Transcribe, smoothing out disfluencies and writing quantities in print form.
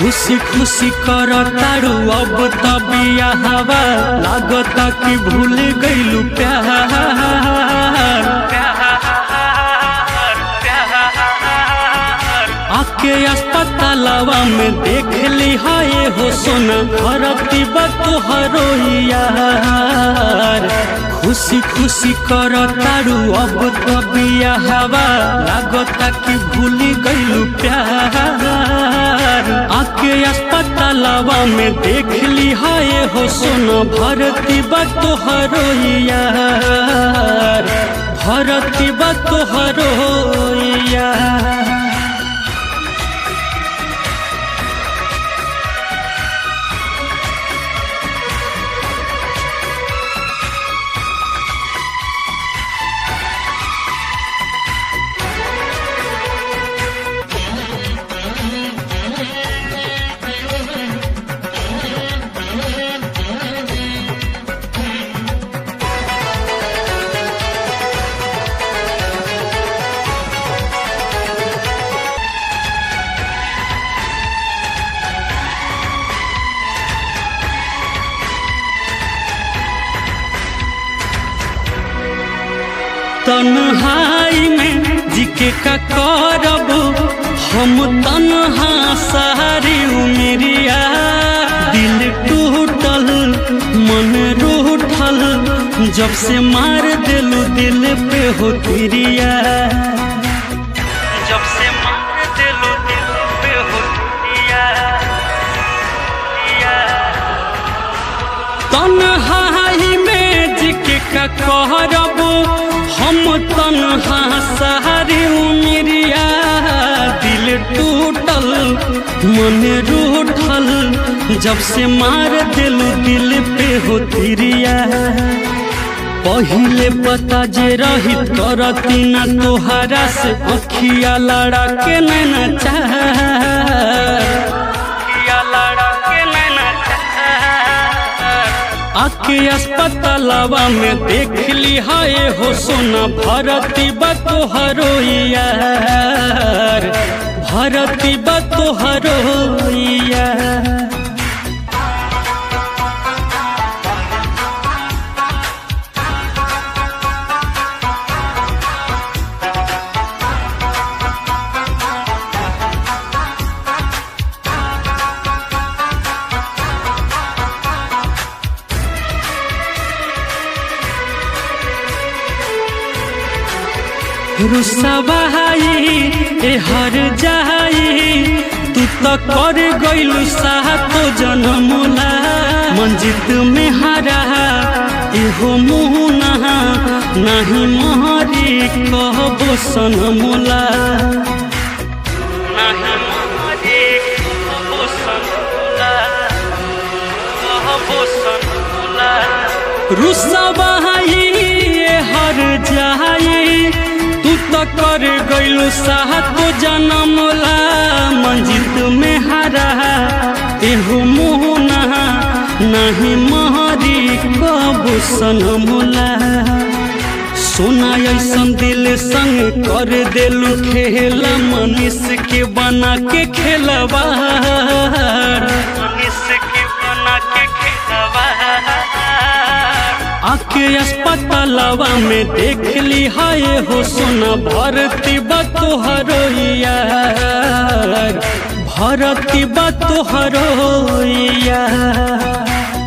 खुशी खुशी कर तारू अब तबिया हवा लागता कि भूल गइलू प्यार। आके अस्पतालवा में देख ली है हो सोना भरती बा तोहरो यार। खुशी खुशी कर तारू अब तबिया हवा लागता कि भूल गइलू प्यार। आके अस्पतालवा में देख ली है हो सोना भरती बा तोहरो यार। भरती बा तोहरो यार। तन्हाई में जिके का करब हम तन्हा सारी उमरिया। दिल टूटल मन रूठल जब से मार दिलू दिल पे हो तिरिया। जब से मार दिलू दिल पे हो तिरिया। तन्हाई में जिके का करब हम तन्हा सारी उमरिया। दिल टूटल मन रूठल जब से मार दिलू दिल पे हो तिरिया। पहिले पता जे रही करती ना तोहरा से अखिया लड़ा के नैना चाह। आके अस्पतालवा में देख ली है हो सोना भरती बा तोहरो यार। भरती बा तोहरो यार। रुसवाई ए हर जाई तू तो कर गइलू सातो जनमुला। मंजित में हरा एहो मुना नहीं महरी कहबो सनमुला। नहीं महरी कहबो सनमुला। कहबो सनमुला। रुसवाई ए हर जाई तो कर गइलू सातो जनमुला। मंजित में हरा एहो मोहना नहीं महरी कबू सनमुला। सोना ऐसन दिल संग कर देलू खेल मनीष के बना के खेलवा। मनीष के बना के खेलवा। आके अस्पतालवा में देख ली है हो सोना भरती बा तोहरो यार। भरती बा तोहरो यार।